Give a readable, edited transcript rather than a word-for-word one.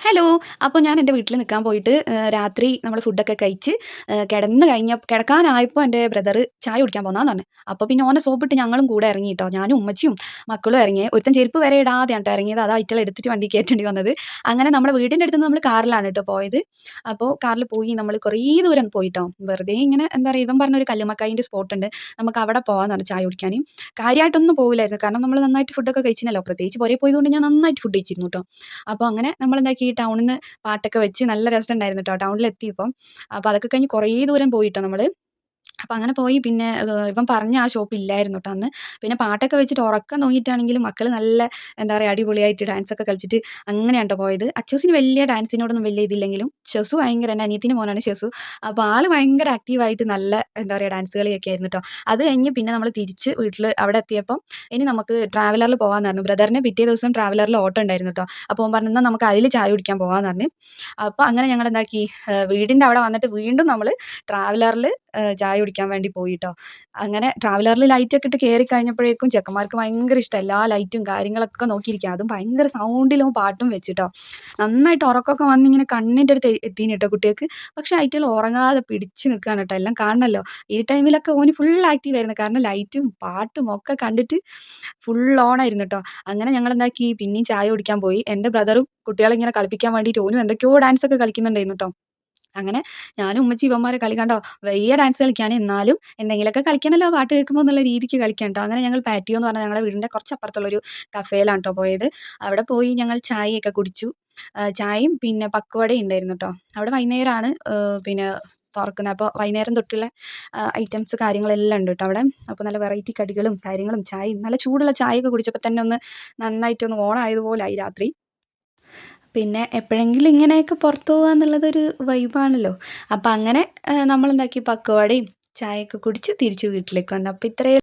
Hello. അപ്പോൾ ഞാൻ എൻ്റെ വീട്ടിൽ നിൽക്കാൻ പോയിട്ട് രാത്രി നമ്മൾ ഫുഡൊക്കെ കഴിച്ച് കിടക്കാനായപ്പോൾ എൻ്റെ ബ്രദർ ചായ കുടിക്കാൻ പോന്നാന്ന് പറഞ്ഞു. അപ്പോൾ പിന്നെ ഓനെ സോപ്പിട്ട് ഞങ്ങളും കൂടെ ഇറങ്ങി ട്ടോ. ഞാനും ഉമ്മച്ചിയും മക്കളും ഇറങ്ങി. ഒരുത്തൻ ചെരുപ്പ് വരെ ഇടാതെയാണ് ട്ടോ ഇറങ്ങിയത്. അതാ അയിറ്റളെ എടുത്തിട്ട് വണ്ടി കയറ്റേണ്ടി വന്നത്. അങ്ങനെ നമ്മുടെ വീടിൻ്റെ അടുത്ത് നിന്ന് നമ്മൾ കാറിലാണ് ട്ടോ പോയത്. അപ്പോൾ കാറിൽ പോയി നമ്മൾ കുറേ ദൂരം പോയി ട്ടോ. വെറുതെ ഇങ്ങനെ എന്താ പറയുക, ഇവൻ പറഞ്ഞൊരു കല്ലുമ്മക്കായിൻ്റെ സ്പോട്ടുണ്ട്, നമുക്ക് അവിടെ പോകാമെന്ന് പറഞ്ഞു ചായ കുടിക്കാൻ. കാര്യമായിട്ടൊന്നും പോകില്ലായിരുന്നു, കാരണം നമ്മൾ നന്നായിട്ട് ഫുഡൊക്കെ കഴിച്ചിനല്ലോ. പ്രത്യേകിച്ച് പുറകെ പോയതുകൊണ്ട് ഞാൻ നന്നായിട്ട് ഫുഡ് കഴിച്ചിരുന്നു ട്ടോ. അപ്പോൾ അങ്ങനെ നമ്മളെന്താക്കി, ഈ ടൗണിൽ നിന്ന് പാട്ടൊക്കെ വെച്ച് നല്ല രസമുണ്ടായിരുന്നു ട്ടോ ടൗണിലെത്തിയപ്പം. അപ്പോൾ അതൊക്കെ കഴിഞ്ഞ് കുറേ ദൂരം പോയി ട്ടോ നമ്മൾ. അപ്പോൾ അങ്ങനെ പോയി. പിന്നെ ഇവൻ പറഞ്ഞ ആ ഷോപ്പ് ഇല്ലായിരുന്നു ട്ടോ അന്ന്. പിന്നെ പാട്ടൊക്കെ വെച്ചിട്ട് ഉറക്കം തൂങ്ങിയിട്ടാണെങ്കിലും മക്കൾ നല്ല എന്താ പറയുക അടിപൊളിയായിട്ട് ഡാൻസൊക്കെ കളിച്ചിട്ട് അങ്ങനെയാണ് ട്ടോ പോയത്. അച്ചൂസിന് വലിയ ഡാൻസിനോടൊന്നും വലിയ ഇതില്ലെങ്കിലും ഷെസു ഭയങ്കര, എൻ്റെ അനിയത്തിൻ്റെ മോനാണ് ഷെസു. അപ്പോൾ ആൾ ഭയങ്കര ആക്റ്റീവായിട്ട് നല്ല എന്താ പറയുക ഡാൻസ് കളിയൊക്കെ ആയിരുന്നു ട്ടോ. അത് കഴിഞ്ഞ് പിന്നെ നമ്മൾ തിരിച്ച് വീട്ടിൽ അവിടെ എത്തിയപ്പം ഇനി നമുക്ക് ട്രാവലറിൽ പോകാമെന്ന് പറഞ്ഞു. ബ്രദറിന് പിറ്റേ ദിവസം ട്രാവലറിൽ ഓട്ടം ഉണ്ടായിരുന്നു ട്ടോ. അപ്പോൾ ഓൻ പറഞ്ഞു, എന്നാൽ നമുക്ക് അതിൽ ചായ കുടിക്കാൻ പോകാമെന്ന് പറഞ്ഞു. അപ്പോൾ അങ്ങനെ ഞങ്ങൾ എന്താക്കി, വീടിൻ്റെ അവിടെ വന്നിട്ട് വീണ്ടും നമ്മൾ ട്രാവലറിൽ ചായ കുടിക്കാൻ വേണ്ടി പോയി ട്ടോ. അങ്ങനെ ട്രാവലറിൽ ലൈറ്റൊക്കെ ഇട്ട് കയറി കഴിഞ്ഞപ്പോഴേക്കും ചെക്കന്മാർക്ക് ഭയങ്കര ഇഷ്ടം, എല്ലാ ലൈറ്റും കാര്യങ്ങളൊക്കെ നോക്കിയിരിക്കുക. അതും ഭയങ്കര സൗണ്ടിലും പാട്ടും വെച്ചിട്ടോ. നന്നായിട്ട് ഉറക്കമൊക്കെ വന്നിങ്ങനെ കണ്ണിൻ്റെ അടുത്ത് എത്തീന് കേട്ടോ കുട്ടികൾക്ക്. പക്ഷേ അയിറ്റുകൾ ഉറങ്ങാതെ പിടിച്ച് നിൽക്കുകയാണ് കേട്ടോ. എല്ലാം കാണണമല്ലോ. ഈ ടൈമിലൊക്കെ ഓന് ഫുൾ ആക്റ്റീവ് ആയിരുന്നു, കാരണം ലൈറ്റും പാട്ടും ഒക്കെ കണ്ടിട്ട് ഫുൾ ഓണായിരുന്നു കേട്ടോ. അങ്ങനെ ഞങ്ങൾ എന്താക്കി, പിന്നെയും ചായ കുടിക്കാൻ പോയി. എൻ്റെ ബ്രദറും കുട്ടികളെ ഇങ്ങനെ കളിപ്പിക്കാൻ വേണ്ടിയിട്ട് ഓനും എന്തൊക്കെയോ ഡാൻസൊക്കെ കളിക്കുന്നുണ്ടായിരുന്നു കേട്ടോ. അങ്ങനെ ഞാനും ഉമ്മച്ചി ഇവന്മാരെ കളി കണ്ടോ, വയ്യ ഡാൻസ് കളിക്കാൻ, എന്നാലും എന്തെങ്കിലുമൊക്കെ കളിക്കണമല്ലോ പാട്ട് കേൾക്കുമ്പോൾ എന്നുള്ള രീതിക്ക് കളിക്കാം ട്ടോ. അങ്ങനെ ഞങ്ങൾ പാറ്റിയോ എന്ന് പറഞ്ഞാൽ ഞങ്ങളുടെ വീടിൻ്റെ കുറച്ച് അപ്പുറത്തുള്ളൊരു കഫേയിലാണ് ട്ടോ പോയത്. അവിടെ പോയി ഞങ്ങൾ ചായയൊക്കെ കുടിച്ചു. ചായയും പിന്നെ പക്കുവടയും ഉണ്ടായിരുന്നു ട്ടോ. അവിടെ വൈകുന്നേരമാണ് പിന്നെ തുറക്കുന്നത്. അപ്പോൾ വൈകുന്നേരം തൊട്ടുള്ള ഐറ്റംസ് കാര്യങ്ങളെല്ലാം ഉണ്ട് കേട്ടോ അവിടെ. അപ്പോൾ നല്ല വെറൈറ്റി കടികളും കാര്യങ്ങളും ചായയും നല്ല ചൂടുള്ള ചായയൊക്കെ കുടിച്ചപ്പോൾ തന്നെ ഒന്ന് നന്നായിട്ടൊന്ന് ഓണായതുപോലായി രാത്രി. പിന്നെ എപ്പോഴെങ്കിലും ഇങ്ങനെയൊക്കെ പുറത്ത് പോകുക എന്നുള്ളതൊരു വൈബാണല്ലോ. അപ്പം അങ്ങനെ നമ്മളെന്താക്കി, പക്കുവടയും ചായയൊക്കെ കുടിച്ച് തിരിച്ച് വീട്ടിലേക്ക് വന്നു. അപ്പോൾ ഇത്രയേ